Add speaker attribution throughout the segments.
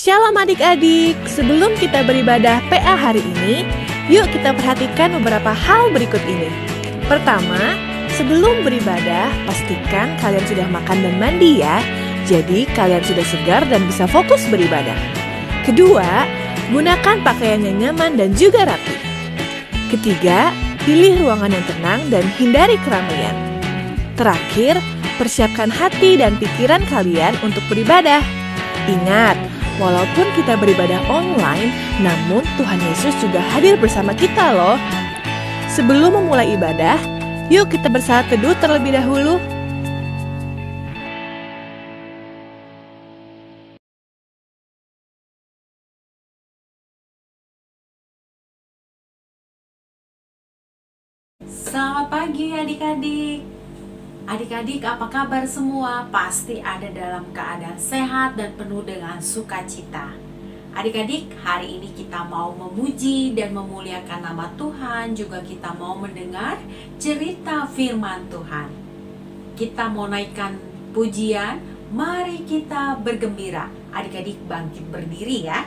Speaker 1: Shalom adik-adik, sebelum kita beribadah PA hari ini, yuk kita perhatikan beberapa hal berikut ini. Pertama, sebelum beribadah, pastikan kalian sudah makan dan mandi ya. Jadi kalian sudah segar dan bisa fokus beribadah. Kedua, gunakan pakaian yang nyaman dan juga rapi. Ketiga, pilih ruangan yang tenang dan hindari keramaian. Terakhir, persiapkan hati dan pikiran kalian untuk beribadah. Ingat, walaupun kita beribadah online, namun Tuhan Yesus juga hadir bersama kita loh. Sebelum memulai ibadah, yuk kita bersaat teduh terlebih dahulu.
Speaker 2: Selamat pagi adik-adik. Adik-adik, apa kabar semua? Pasti ada dalam keadaan sehat dan penuh dengan sukacita. Adik-adik, hari ini kita mau memuji dan memuliakan nama Tuhan. Juga kita mau mendengar cerita firman Tuhan. Kita mau naikkan pujian, mari kita bergembira. Adik-adik bangkit berdiri ya.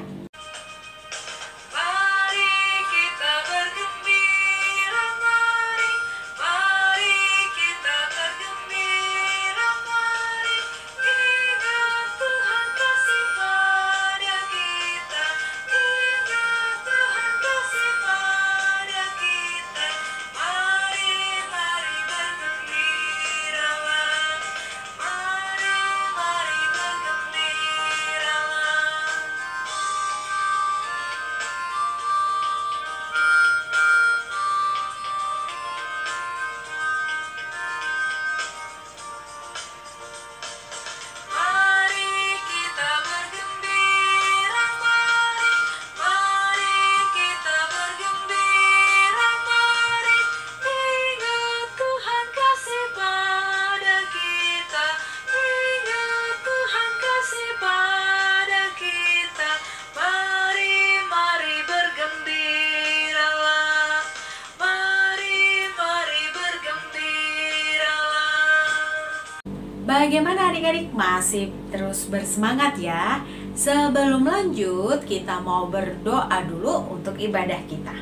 Speaker 2: Bagaimana adik-adik? Masih terus bersemangat ya? Sebelum lanjut, kita mau berdoa dulu untuk ibadah kita.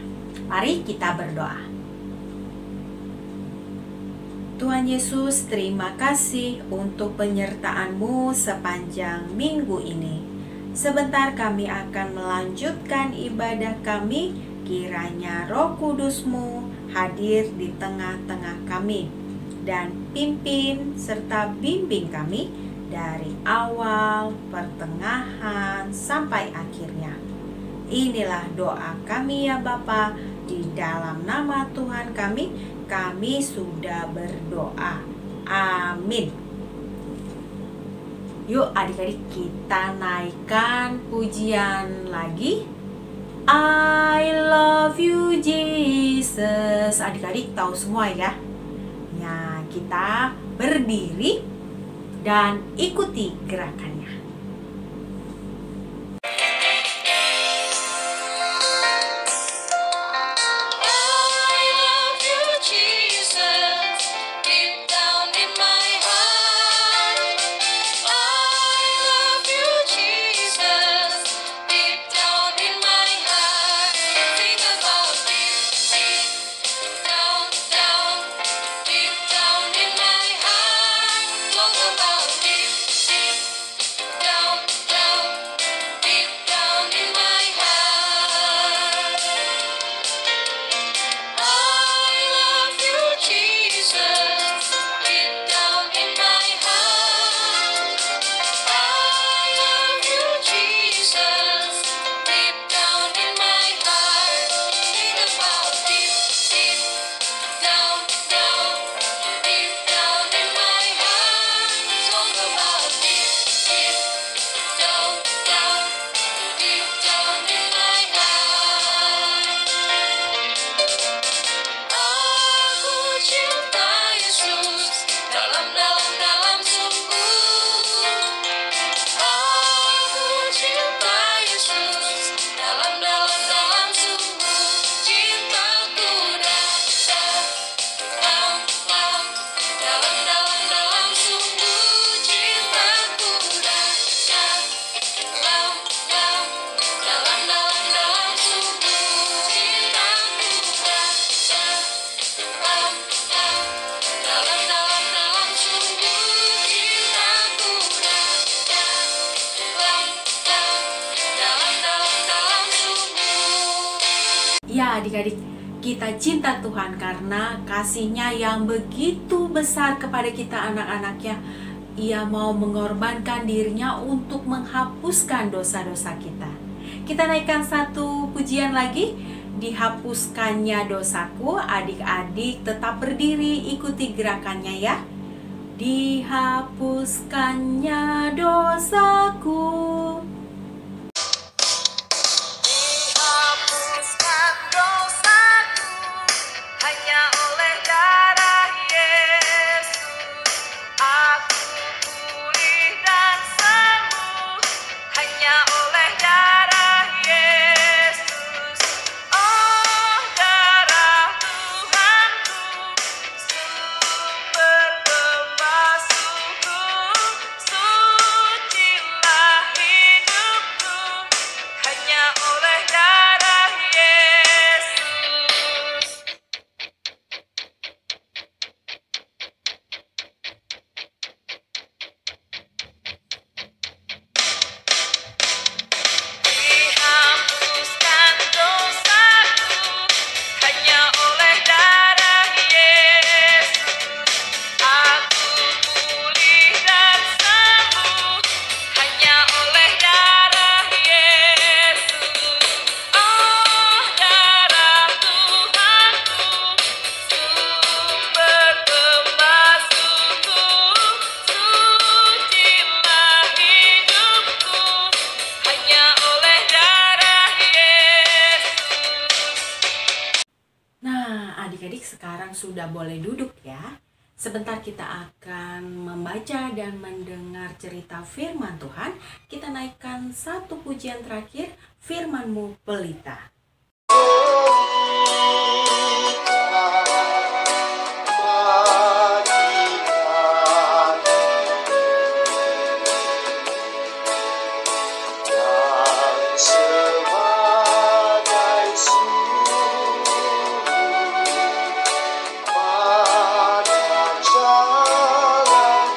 Speaker 2: Mari kita berdoa. Tuhan Yesus, terima kasih untuk penyertaan-Mu sepanjang minggu ini. Sebentar kami akan melanjutkan ibadah kami, kiranya Roh Kudus-Mu hadir di tengah-tengah kami dan pimpin serta bimbing kami dari awal, pertengahan, sampai akhirnya. Inilah doa kami ya Bapa, di dalam nama Tuhan kami sudah berdoa. Amin. Yuk adik-adik kita naikkan pujian lagi. I love you Jesus. Adik-adik tahu semua ya? Nah, kita berdiri dan ikuti gerakannya. Ya adik-adik, kita cinta Tuhan karena kasih-Nya yang begitu besar kepada kita anak-anaknya. Ia mau mengorbankan dirinya untuk menghapuskan dosa-dosa kita. Kita naikkan satu pujian lagi. Dihapuskannya dosaku. Adik-adik tetap berdiri, ikuti gerakannya ya. Dihapuskannya dosaku.
Speaker 3: Dihapuskan dosaku hanya oleh darah Yesus. Aku pulih dan sembuh hanya oleh darah Yesus. Oh, darah Tuhanku, sumber pembasuhku, sucilah hidupku hanya oleh darah Yesus. Dihapuskan dosaku hanya oleh darah Yesus. Aku pulih dan sembuh hanya oleh darah Yesus. Oh, darah Tuhanku, sumber pembasuhku, sucilah hidupku hanya oleh darah Yesus.
Speaker 2: Nah, adik-adik sekarang sudah boleh duduk ya. Sebentar kita akan membaca dan mendengar cerita firman Tuhan. Kita naikkan satu pujian terakhir, Firman-Mu Pelita.
Speaker 3: Dan sebagai sumber pada jalan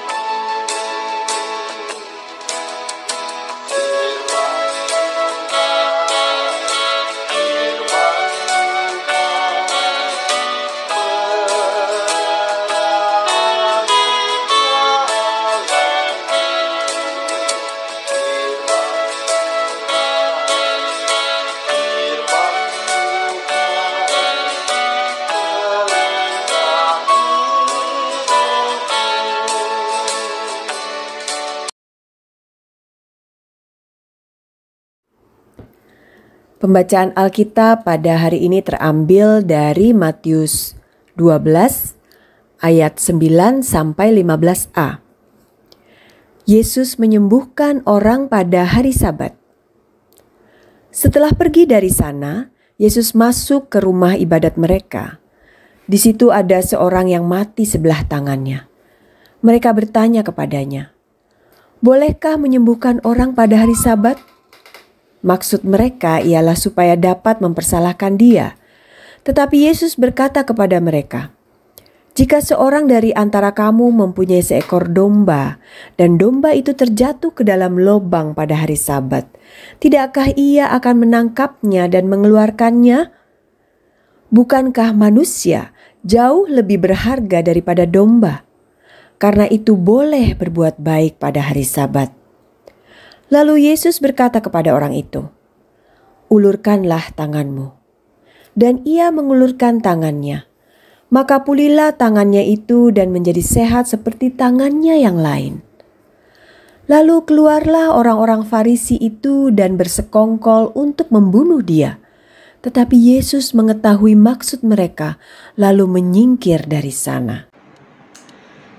Speaker 4: Pembacaan Alkitab pada hari ini terambil dari Matius 12 ayat 9 sampai 15a. Yesus menyembuhkan orang pada hari Sabat. Setelah pergi dari sana, Yesus masuk ke rumah ibadat mereka. Di situ ada seorang yang mati sebelah tangannya. Mereka bertanya kepadanya, "Bolehkah menyembuhkan orang pada hari Sabat?" Maksud mereka ialah supaya dapat mempersalahkan dia. Tetapi Yesus berkata kepada mereka, "Jika seorang dari antara kamu mempunyai seekor domba, dan domba itu terjatuh ke dalam lubang pada hari Sabat, tidakkah ia akan menangkapnya dan mengeluarkannya? Bukankah manusia jauh lebih berharga daripada domba? Karena itu boleh berbuat baik pada hari Sabat." Lalu Yesus berkata kepada orang itu, "Ulurkanlah tanganmu." Dan ia mengulurkan tangannya. Maka pulihlah tangannya itu dan menjadi sehat seperti tangannya yang lain. Lalu keluarlah orang-orang Farisi itu dan bersekongkol untuk membunuh dia. Tetapi Yesus mengetahui maksud mereka, lalu menyingkir dari sana.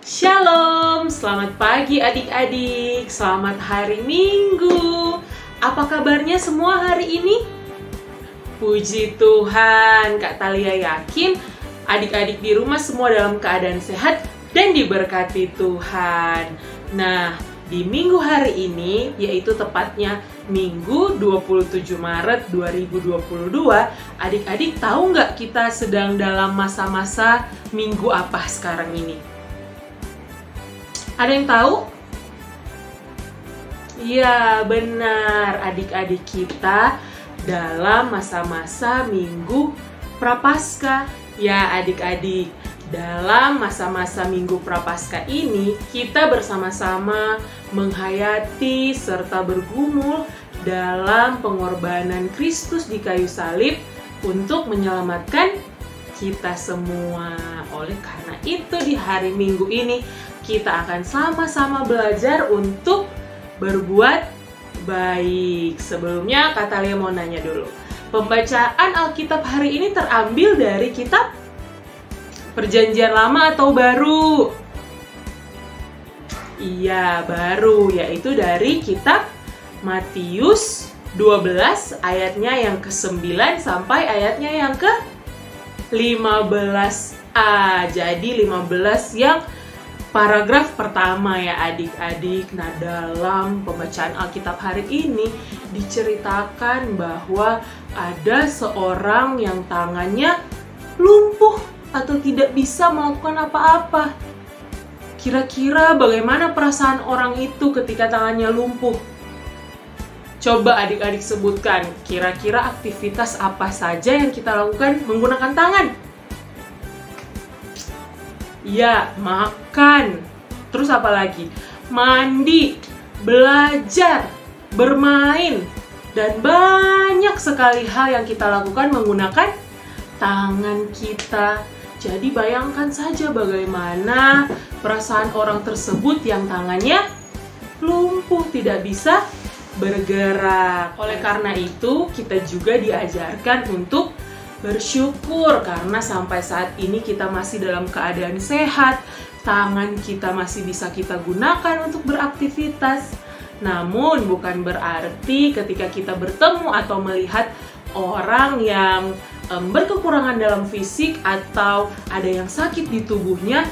Speaker 1: Shalom, selamat pagi adik-adik, selamat hari Minggu. Apa kabarnya semua hari ini? Puji Tuhan, Kak Talia yakin adik-adik di rumah semua dalam keadaan sehat dan diberkati Tuhan. Nah, di minggu hari ini, yaitu tepatnya Minggu 27 Maret 2022, adik-adik tahu nggak kita sedang dalam masa-masa minggu apa sekarang ini? Ada yang tahu? Ya, benar. Adik-adik kita
Speaker 5: dalam masa-masa Minggu Prapaskah. Ya adik-adik, dalam masa-masa Minggu Prapaskah ini kita bersama-sama menghayati serta bergumul dalam pengorbanan Kristus di kayu salib untuk menyelamatkan kita semua. Oleh karena itu di hari Minggu ini kita akan sama-sama belajar untuk berbuat baik. Sebelumnya Kak Talia mau nanya dulu. Pembacaan Alkitab hari ini terambil dari kitab Perjanjian Lama atau baru? Iya, baru, yaitu dari kitab Matius 12 ayatnya yang ke-9 sampai ayatnya yang ke-15a. Jadi 15 yang paragraf pertama ya adik-adik. Nah, dalam pembacaan Alkitab hari ini diceritakan bahwa ada seorang yang tangannya lumpuh atau tidak bisa melakukan apa-apa. Kira-kira bagaimana perasaan orang itu ketika tangannya lumpuh? Coba adik-adik sebutkan, kira-kira aktivitas apa saja yang kita lakukan menggunakan tangan? Ya, makan. Terus apa lagi? Mandi, belajar, bermain, dan banyak sekali hal yang kita lakukan menggunakan tangan kita. Jadi bayangkan saja bagaimana perasaan orang tersebut yang tangannya lumpuh, tidak bisa bergerak. Oleh karena itu, kita juga diajarkan untuk bersyukur karena sampai saat ini kita masih dalam keadaan sehat, tangan kita masih bisa kita gunakan untuk beraktivitas. Namun bukan berarti ketika kita bertemu atau melihat orang yang berkekurangan dalam fisik atau ada yang sakit di tubuhnya,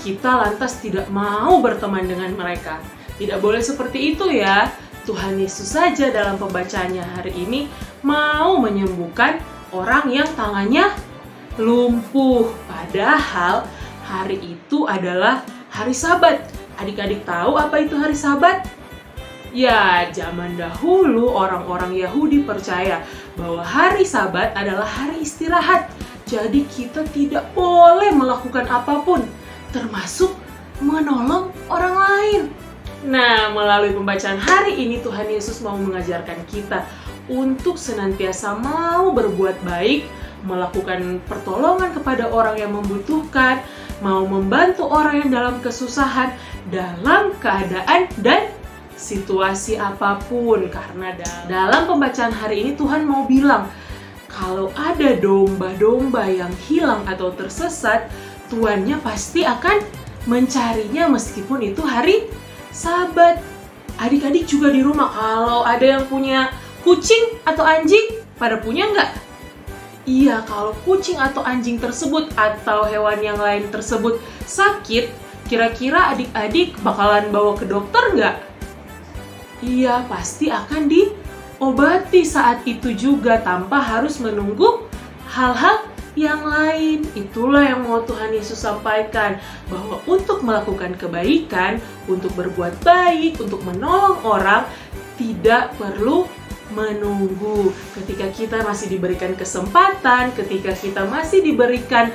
Speaker 5: kita lantas tidak mau berteman dengan mereka. Tidak boleh seperti itu ya. Tuhan Yesus saja dalam pembacaannya hari ini mau menyembuhkan orang yang tangannya lumpuh. Padahal hari itu adalah hari Sabat. Adik-adik tahu apa itu hari Sabat? Ya, zaman dahulu orang-orang Yahudi percaya bahwa hari Sabat adalah hari istirahat. Jadi kita tidak boleh melakukan apapun, termasuk menolong orang lain. Nah, melalui pembacaan hari ini Tuhan Yesus mau mengajarkan kita untuk senantiasa mau berbuat baik, melakukan pertolongan kepada orang yang membutuhkan, mau membantu orang yang dalam kesusahan, dalam keadaan dan situasi apapun. Karena dalam pembacaan hari ini Tuhan mau bilang, kalau ada domba-domba yang hilang atau tersesat, tuannya pasti akan mencarinya meskipun itu hari Sabat. Adik-adik juga di rumah kalau ada yang punya kucing atau anjing, pada punya nggak? Iya, kalau kucing atau anjing tersebut atau hewan yang lain tersebut sakit, kira-kira adik-adik bakalan bawa ke dokter nggak? Iya, pasti akan diobati saat itu juga tanpa harus menunggu hal-hal yang lain. Itulah yang mau Tuhan Yesus sampaikan, bahwa untuk melakukan kebaikan, untuk berbuat baik, untuk menolong orang, tidak perlu menunggu. Ketika kita masih diberikan kesempatan, ketika kita masih diberikan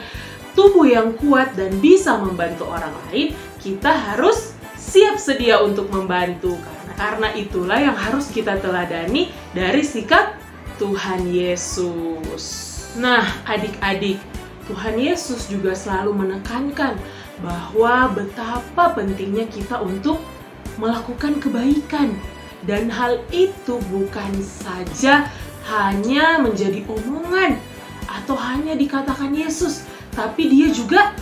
Speaker 5: tubuh yang kuat dan bisa membantu orang lain, kita harus siap sedia untuk membantu. Karena itulah yang harus kita teladani dari sikap Tuhan Yesus. Nah, adik-adik, Tuhan Yesus juga selalu menekankan bahwa betapa pentingnya kita untuk melakukan kebaikan. Dan hal itu bukan saja hanya menjadi omongan atau hanya dikatakan Yesus, tapi dia juga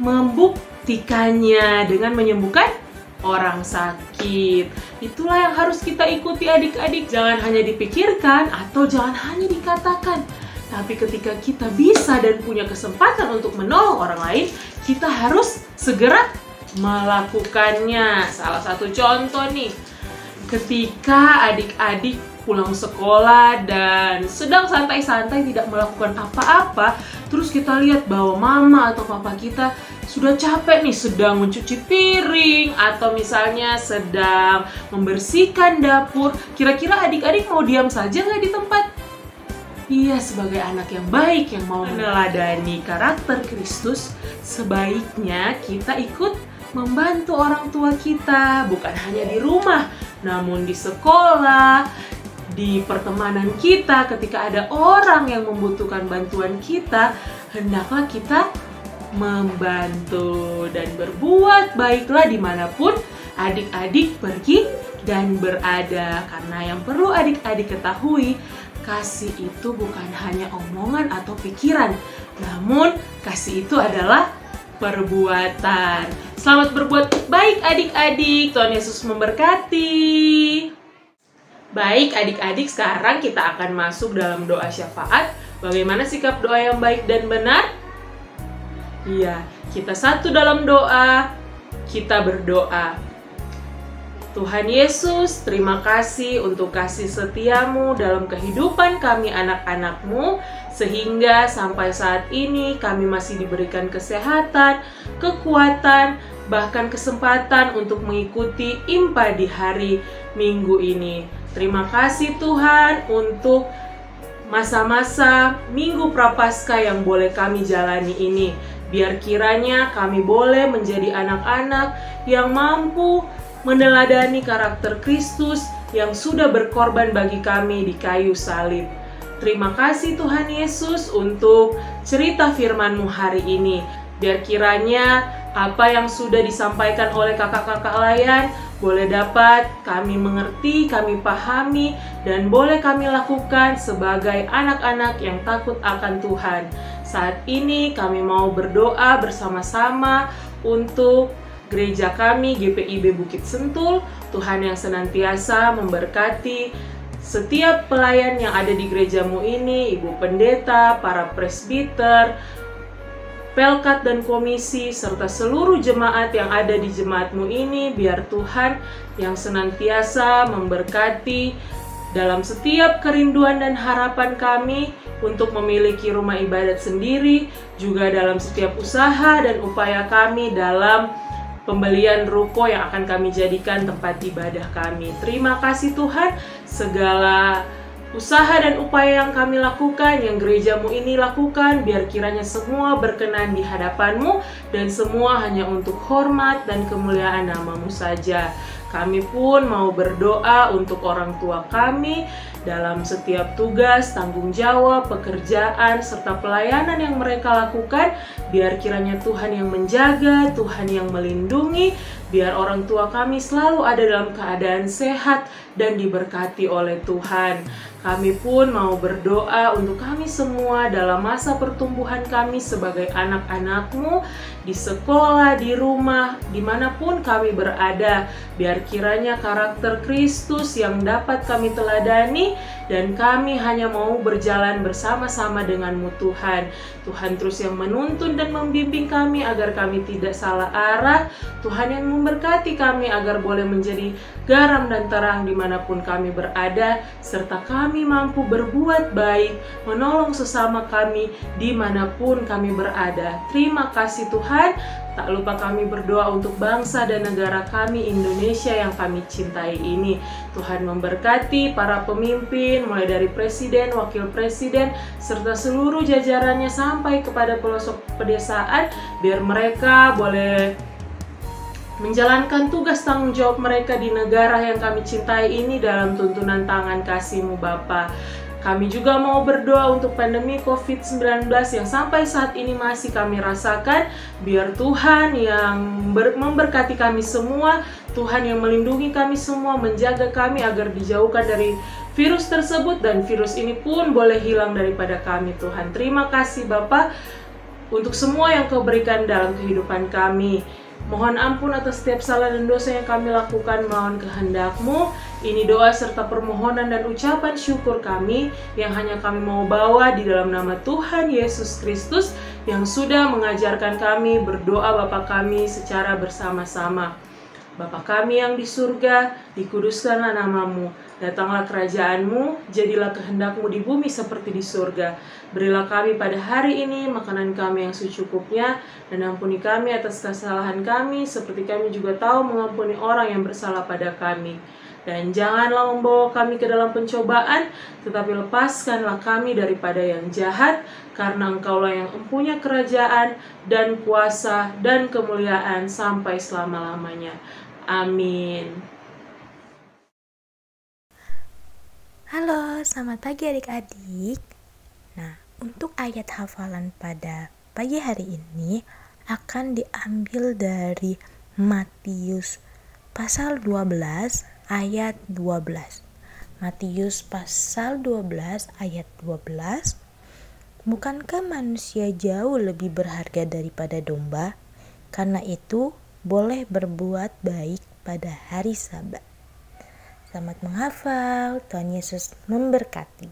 Speaker 5: membuktikannya dengan menyembuhkan orang sakit. Itulah yang harus kita ikuti adik-adik. Jangan hanya dipikirkan atau jangan hanya dikatakan. Tapi ketika kita bisa dan punya kesempatan untuk menolong orang lain, kita harus segera melakukannya. Salah satu contoh nih, ketika adik-adik pulang sekolah dan sedang santai-santai tidak melakukan apa-apa, terus kita lihat bahwa mama atau papa kita sudah capek nih, sedang mencuci piring atau misalnya sedang membersihkan dapur. Kira-kira adik-adik mau diam saja nggak di tempat? Ia sebagai anak yang baik yang mau meneladani karakter Kristus, sebaiknya kita ikut membantu orang tua kita, bukan hanya di rumah, namun di sekolah, di pertemanan kita. Ketika ada orang yang membutuhkan bantuan kita, hendaklah kita membantu dan berbuat baiklah dimanapun adik-adik pergi dan berada. Karena yang perlu adik-adik ketahui, kasih itu bukan hanya omongan atau pikiran, namun kasih itu adalah perbuatan. Selamat berbuat baik adik-adik. Tuhan Yesus memberkati. Baik adik-adik, sekarang kita akan masuk dalam doa syafaat. Bagaimana sikap doa yang baik dan benar? Iya, kita satu dalam doa. Kita berdoa. Tuhan Yesus, terima kasih untuk kasih setiamu dalam kehidupan kami anak-anakmu, sehingga sampai saat ini kami masih diberikan kesehatan, kekuatan, bahkan kesempatan untuk mengikuti IMPA di hari Minggu ini. Terima kasih Tuhan untuk masa-masa Minggu Prapaskah yang boleh kami jalani ini. Biar kiranya kami boleh menjadi anak-anak yang mampu meneladani karakter Kristus yang sudah berkorban bagi kami di kayu salib. Terima kasih Tuhan Yesus untuk cerita firman-Mu hari ini. Biar kiranya apa yang sudah disampaikan oleh kakak-kakak layan boleh dapat kami mengerti, kami pahami, dan boleh kami lakukan sebagai anak-anak yang takut akan Tuhan. Saat ini kami mau berdoa bersama-sama untuk gereja kami GPIB Bukit Sentul. Tuhan yang senantiasa memberkati setiap pelayan yang ada di gerejamu ini, Ibu Pendeta, para presbiter, pelkat dan komisi, serta seluruh jemaat yang ada di jemaatmu ini. Biar Tuhan yang senantiasa memberkati dalam setiap kerinduan dan harapan kami untuk memiliki rumah ibadat sendiri, juga dalam setiap usaha dan upaya kami dalam pembelian ruko yang akan kami jadikan tempat ibadah kami. Terima kasih Tuhan, segala usaha dan upaya yang kami lakukan, yang gerejamu ini lakukan, biar kiranya semua berkenan di hadapanmu, dan semua hanya untuk hormat dan kemuliaan namamu saja. Kami pun mau berdoa untuk orang tua kami dalam setiap tugas, tanggung jawab, pekerjaan, serta pelayanan yang mereka lakukan. Biar kiranya Tuhan yang menjaga, Tuhan yang melindungi, biar orang tua kami selalu ada dalam keadaan sehat dan diberkati oleh Tuhan. Kami pun mau berdoa untuk kami semua dalam masa pertumbuhan kami sebagai anak-anak-Mu, di sekolah, di rumah, dimanapun kami berada. Biar kiranya karakter Kristus yang dapat kami teladani, dan kami hanya mau berjalan bersama-sama dengan-Mu Tuhan. Tuhan terus yang menuntun dan membimbing kami agar kami tidak salah arah. Tuhan yang memberkati kami agar boleh menjadi garam dan terang dimanapun kami berada, serta kami mampu berbuat baik, menolong sesama kami dimanapun kami berada. Terima kasih Tuhan. Tak lupa kami berdoa untuk bangsa dan negara kami Indonesia yang kami cintai ini. Tuhan memberkati para pemimpin, mulai dari presiden, wakil presiden, serta seluruh jajarannya sampai kepada pelosok pedesaan, biar mereka boleh menjalankan tugas tanggung jawab mereka di negara yang kami cintai ini dalam tuntunan tangan kasih-Mu Bapa. Kami juga mau berdoa untuk pandemi COVID-19 yang sampai saat ini masih kami rasakan. Biar Tuhan yang memberkati kami semua, Tuhan yang melindungi kami semua, menjaga kami agar dijauhkan dari virus tersebut, dan virus ini pun boleh hilang daripada kami Tuhan. Terima kasih Bapa untuk semua yang Kau berikan dalam kehidupan kami. Mohon ampun atas setiap salah dan dosa yang kami lakukan melawan kehendak-Mu. Ini doa serta permohonan dan ucapan syukur kami yang hanya kami mau bawa di dalam nama Tuhan Yesus Kristus yang sudah mengajarkan kami berdoa Bapa kami secara bersama-sama. Bapa kami yang di surga, dikuduskanlah nama-Mu. Datanglah kerajaan-Mu, jadilah kehendak-Mu di bumi seperti di surga. Berilah kami pada hari ini makanan kami yang secukupnya, dan ampuni kami atas kesalahan kami, seperti kami juga tahu mengampuni orang yang bersalah pada kami. Dan janganlah membawa kami ke dalam pencobaan, tetapi lepaskanlah kami daripada yang jahat, karena Engkaulah yang mempunyai kerajaan dan kuasa dan kemuliaan sampai selama-lamanya. Amin.
Speaker 6: Halo, selamat pagi adik-adik. Nah, untuk ayat hafalan pada pagi hari ini akan diambil dari Matius pasal 12 ayat 12. Matius pasal 12 ayat 12. Bukankah manusia jauh lebih berharga daripada domba? Karena itu boleh berbuat baik pada hari Sabat. Selamat menghafal, Tuhan Yesus memberkati.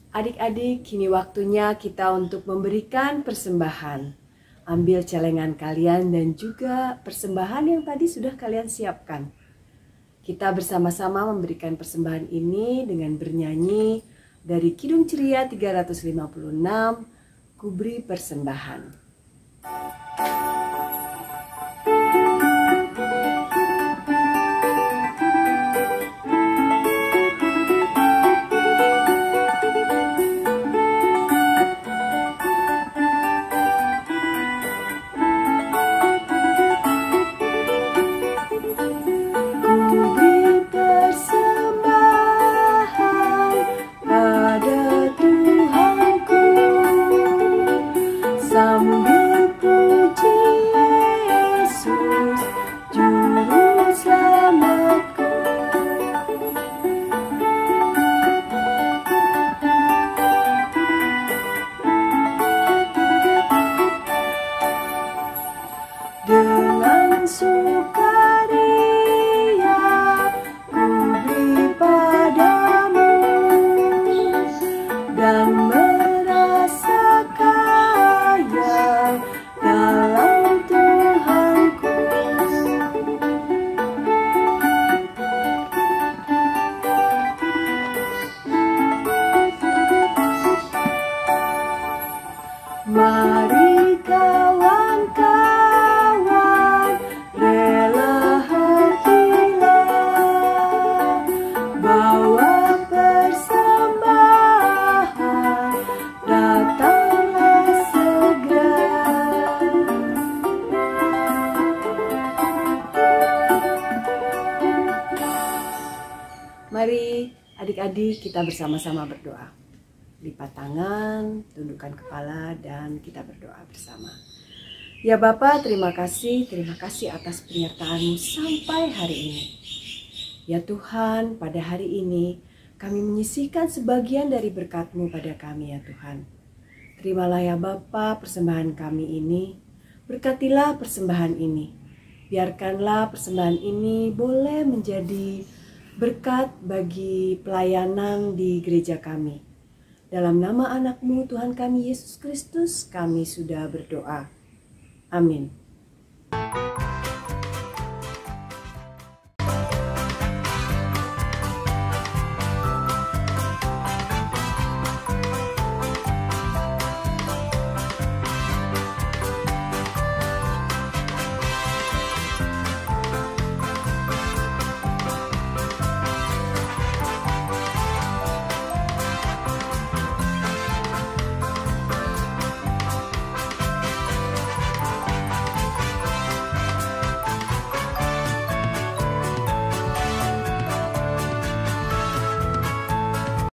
Speaker 4: Adik-adik, kini waktunya kita untuk memberikan persembahan. Ambil celengan kalian dan juga persembahan yang tadi sudah kalian siapkan. Kita bersama-sama memberikan persembahan ini dengan bernyanyi dari Kidung Ceria 356, Ku Beri Persembahan. Dengan sukaria ku beri padamu dan merasa kaya dalam Tuhanku. Mari kawan-kawan, rela hatilah, bawa persembahan, datanglah segera. Mari adik-adik kita bersama-sama berdoa. Lipat tangan, tundukkan kepala, dan kita berdoa bersama. Ya Bapa, terima kasih atas penyertaan-Mu sampai hari ini. Ya Tuhan, pada hari ini kami menyisihkan sebagian dari berkat-Mu pada kami ya Tuhan. Terimalah ya Bapa persembahan kami ini, berkatilah persembahan ini. Biarkanlah persembahan ini boleh menjadi berkat bagi pelayanan di gereja kami. Dalam nama anak-Mu Tuhan kami Yesus Kristus kami sudah berdoa. Amin.